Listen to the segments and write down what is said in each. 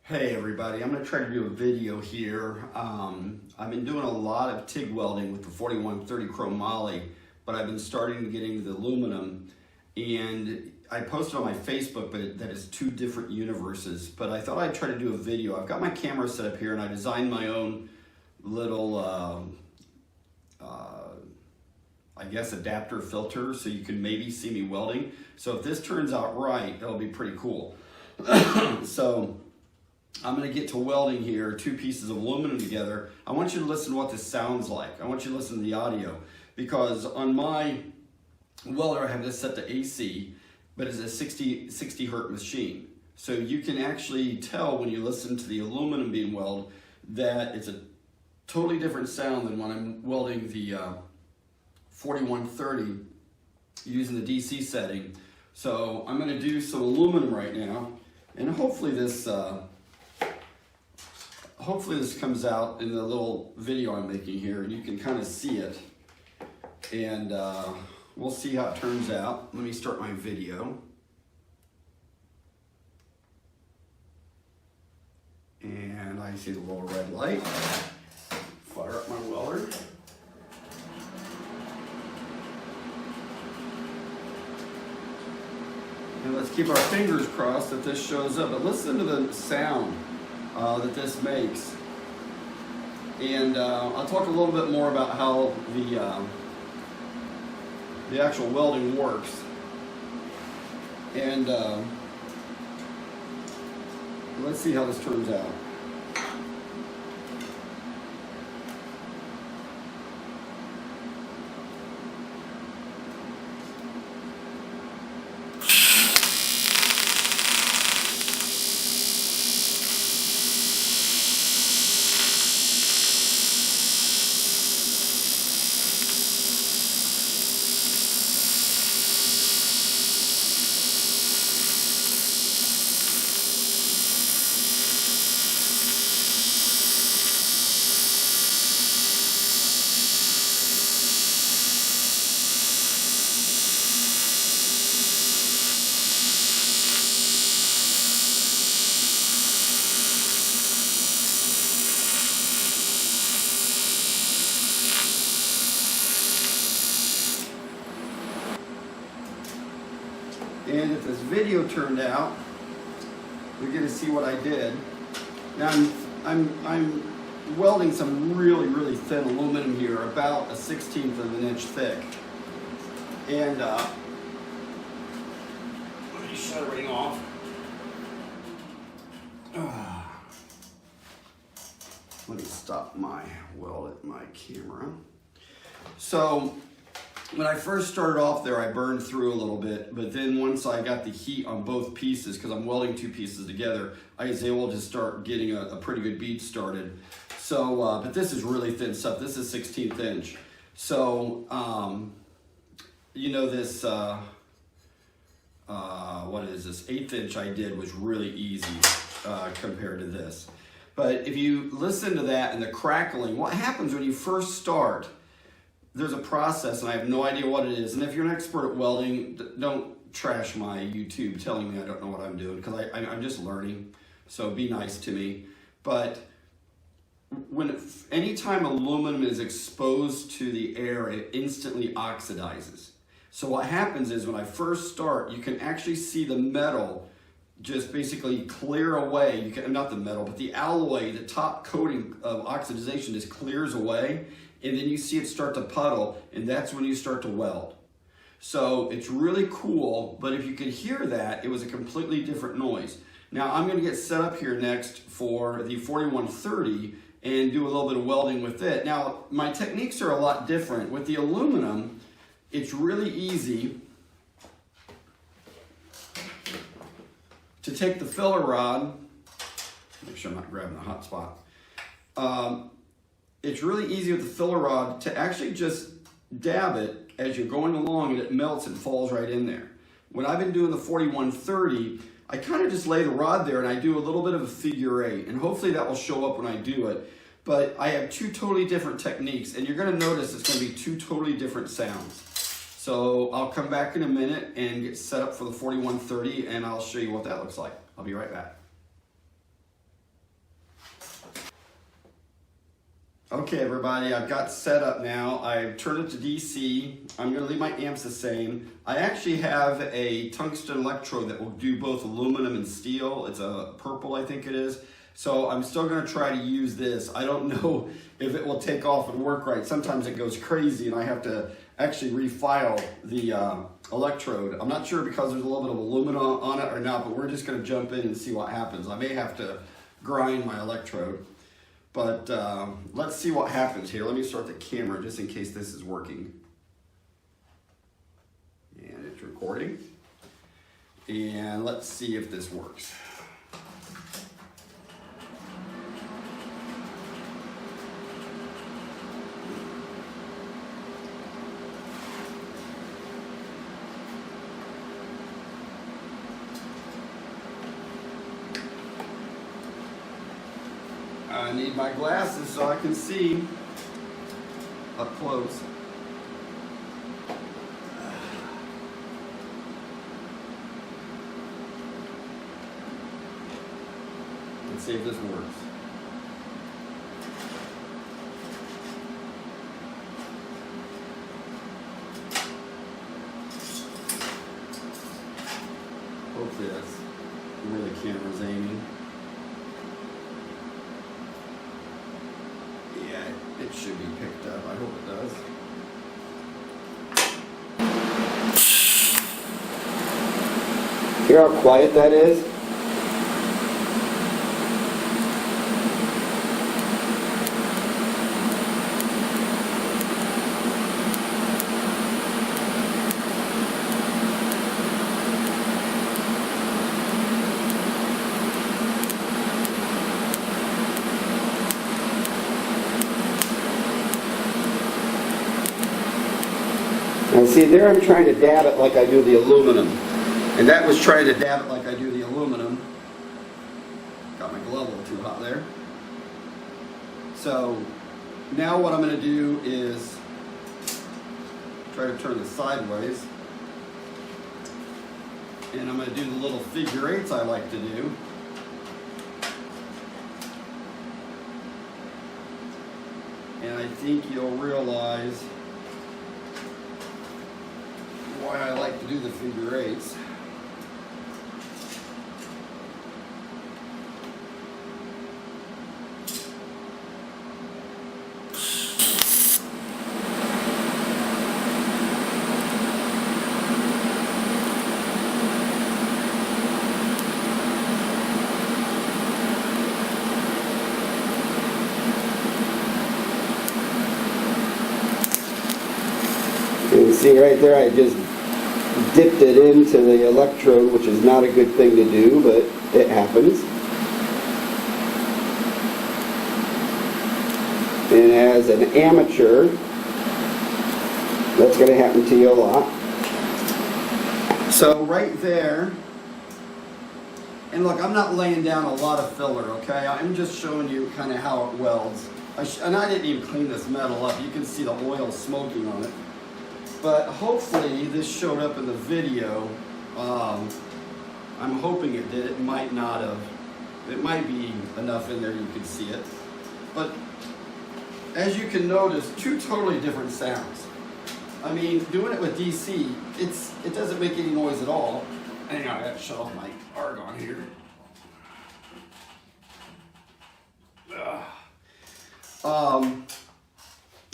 Hey everybody, I'm going to try to do a video here. I've been doing a lot of TIG welding with the 4130 chrome moly, but I've been starting to get into the aluminum, and I posted on my Facebook that it's two different universes, but I thought I'd try to do a video. I've got my camera set up here and I designed my own little I guess adapter filter so you can maybe see me welding. So if this turns out right, that'll be pretty cool. So I'm going to get to welding here, two pieces of aluminum together. I want you to listen to what this sounds like. I want you to listen to the audio, because on my welder I have this set to AC, but it's a 60 hertz machine. So you can actually tell when you listen to the aluminum being welded that it's a totally different sound than when I'm welding the 4130 using the DC setting. So I'm going to do some aluminum right now, and hopefully this comes out in the little video I'm making here and you can kind of see it, and we'll see how it turns out. Let me start my video. And I see the little red light. Fire up my welder. And let's keep our fingers crossed that this shows up. But listen to the sound that this makes. And I'll talk a little bit more about how the actual welding works. And let's see how this turns out. And if this video turned out, you're going to see what I did. Now I'm welding some really thin aluminum here, about a 1/16 of an inch thick. And let me shut everything off. Let me stop my weld at my camera. So when I first started off there, I burned through a little bit, but then once I got the heat on both pieces, because I'm welding two pieces together, I was able to start getting a pretty good bead started. So, but this is really thin stuff. This is 1/16 inch. So, you know, this, what is this, 1/8 inch I did was really easy compared to this. But if you listen to that and the crackling, what happens when you first start, there's a process, and I have no idea what it is. And if you're an expert at welding, don't trash my YouTube telling me I don't know what I'm doing, because I'm just learning. So be nice to me. But anytime aluminum is exposed to the air, it instantly oxidizes. So what happens is when I first start, you can actually see the metal just basically clear away. Not the metal, but the alloy, the top coating of oxidization just clears away. And then you see it start to puddle, and that's when you start to weld. So it's really cool, but if you could hear that, it was a completely different noise. Now I'm going to get set up here next for the 4130 and do a little bit of welding with it. Now my techniques are a lot different. With the aluminum, it's really easy to take the filler rod, make sure I'm not grabbing the hot spot. It's really easy with the filler rod to actually just dab it as you're going along, and it melts and falls right in there. When I've been doing the 4130, I kind of just lay the rod there and I do a little bit of a figure 8, and hopefully that will show up when I do it. But I have two totally different techniques, and you're going to notice it's going to be two totally different sounds. So I'll come back in a minute and get set up for the 4130, and I'll show you what that looks like. I'll be right back. Okay, everybody, I've got set up now. I've turned it to DC. I'm gonna leave my amps the same. I actually have a tungsten electrode that will do both aluminum and steel. It's a purple, I think it is. So I'm still gonna try to use this. I don't know if it will take off and work right. Sometimes it goes crazy and I have to actually refile the electrode. I'm not sure because there's a little bit of aluminum on it or not, but we're just gonna jump in and see what happens. I may have to grind my electrode. But let's see what happens here. Let me start the camera just in case this is working. And it's recording. And let's see if this works. I need my glasses so I can see up close. Let's see if this works. Hopefully that's where the camera's aiming. It should be picked up. I hope it does. Hear how quiet that is? And see, there I'm trying to dab it like I do the aluminum. And that was trying to dab it like I do the aluminum. Got my glove a little too hot there. So now what I'm going to do is try to turn this sideways. And I'm going to do the little figure eights I like to do. And I think you'll realize why I like to do the figure eights. You can see right there I just dipped it into the electrode, which is not a good thing to do, but it happens. And as an amateur, that's going to happen to you a lot. So right there, and look, I'm not laying down a lot of filler, okay? I'm just showing you kind of how it welds. And I didn't even clean this metal up. You can see the oil smoking on it. But hopefully this showed up in the video. I'm hoping it did. It might not have. It might be enough in there you could see it. But as you can notice, two totally different sounds. I mean, doing it with DC, it doesn't make any noise at all. Hang on, I gotta shut off my argon here.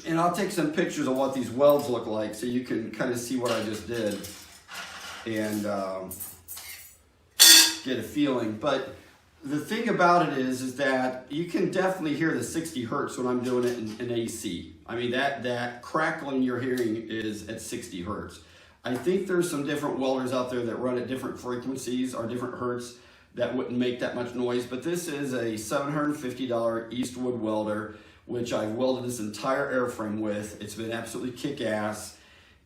And I'll take some pictures of what these welds look like so you can kind of see what I just did and get a feeling. But the thing about it is that you can definitely hear the 60 hertz when I'm doing it in AC. I mean, that crackling you're hearing is at 60 hertz. I think there's some different welders out there that run at different frequencies or different hertz that wouldn't make that much noise. But this is a $750 Eastwood welder, which I've welded this entire airframe with. It's been absolutely kick-ass.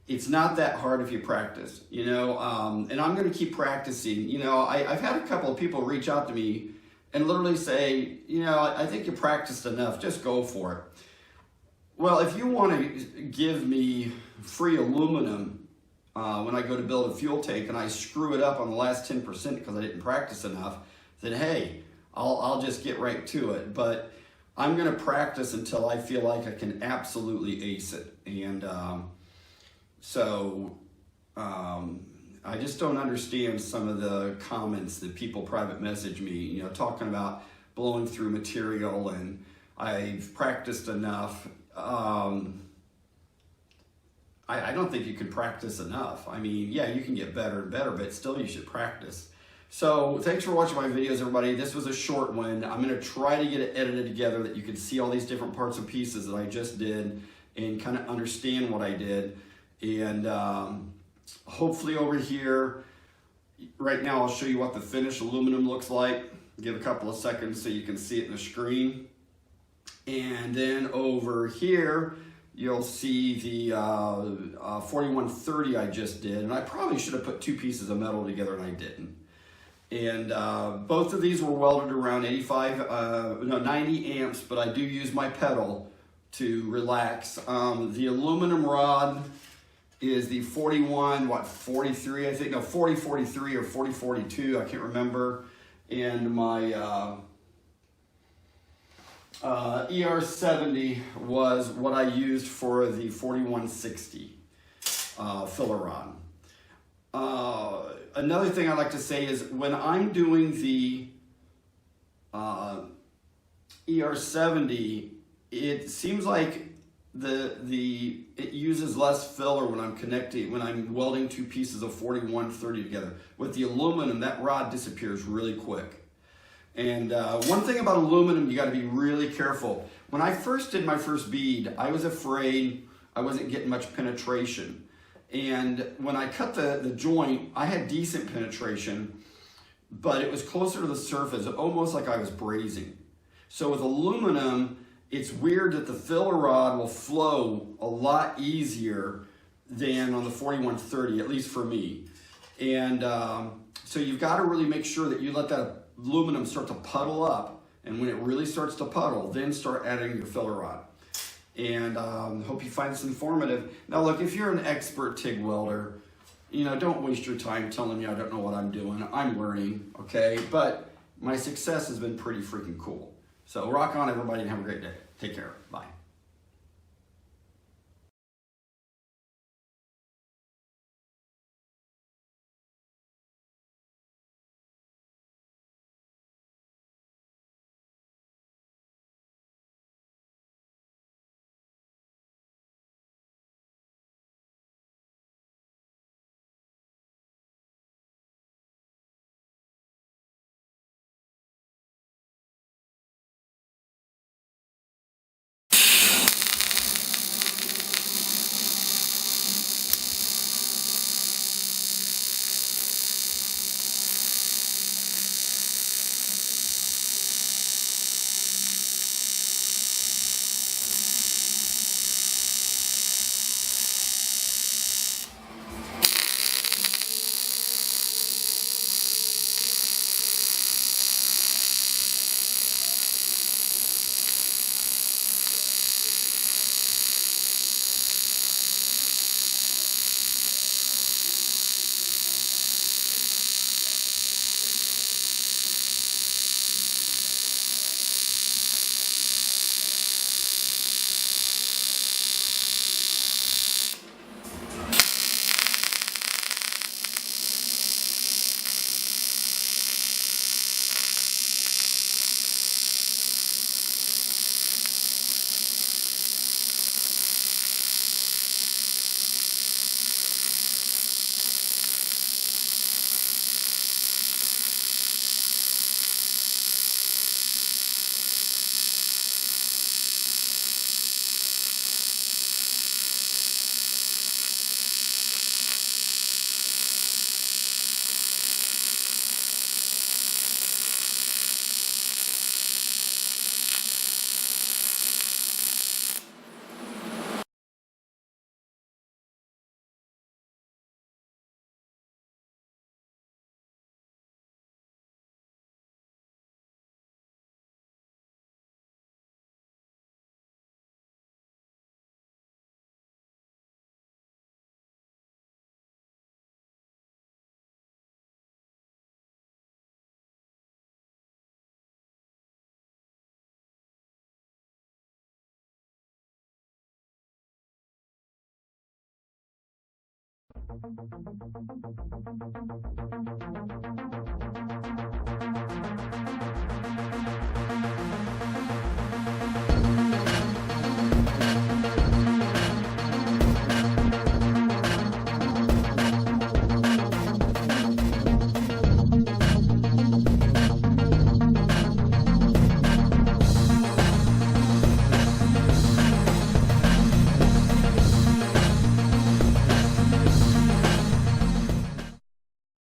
It's not that hard if you practice, you know, and I'm going to keep practicing. You know, I've had a couple of people reach out to me and literally say, you know, I think you practiced enough, just go for it. Well, if you want to give me free aluminum when I go to build a fuel tank and I screw it up on the last 10% because I didn't practice enough, then hey, I'll just get right to it. But I'm going to practice until I feel like I can absolutely ace it. And I just don't understand some of the comments that people private message me, you know, talking about blowing through material and I've practiced enough. I don't think you can practice enough. I mean, yeah, you can get better and better, but still you should practice. So thanks for watching my videos, everybody. This was a short one. I'm going to try to get it edited together that you can see all these different parts and pieces that I just did and kind of understand what I did. And hopefully over here, right now I'll show you what the finished aluminum looks like. Give a couple of seconds so you can see it in the screen. And then over here, you'll see the 4130 I just did. And I probably should have put two pieces of metal together and I didn't. And both of these were welded around 90 amps, but I do use my pedal to relax. The aluminum rod is the 43, I think, no, 4043 or 4042, I can't remember. And my ER70 was what I used for the 4160 filler rod. Another thing I like to say is when I'm doing the ER70, it seems like it uses less filler when I'm welding two pieces of 4130 together. With the aluminum, that rod disappears really quick. And one thing about aluminum, you got to be really careful. When I first did my first bead, I was afraid I wasn't getting much penetration. And when I cut the joint, I had decent penetration, but it was closer to the surface, almost like I was brazing. So with aluminum, it's weird that the filler rod will flow a lot easier than on the 4130, at least for me. And so you've got to really make sure that you let that aluminum start to puddle up, and when it really starts to puddle, then start adding your filler rod. And hope you find this informative. Now look, if you're an expert TIG welder, you know, don't waste your time telling me I don't know what I'm doing. I'm learning, okay? But my success has been pretty freaking cool. So rock on, everybody, and have a great day. Take care. Bye.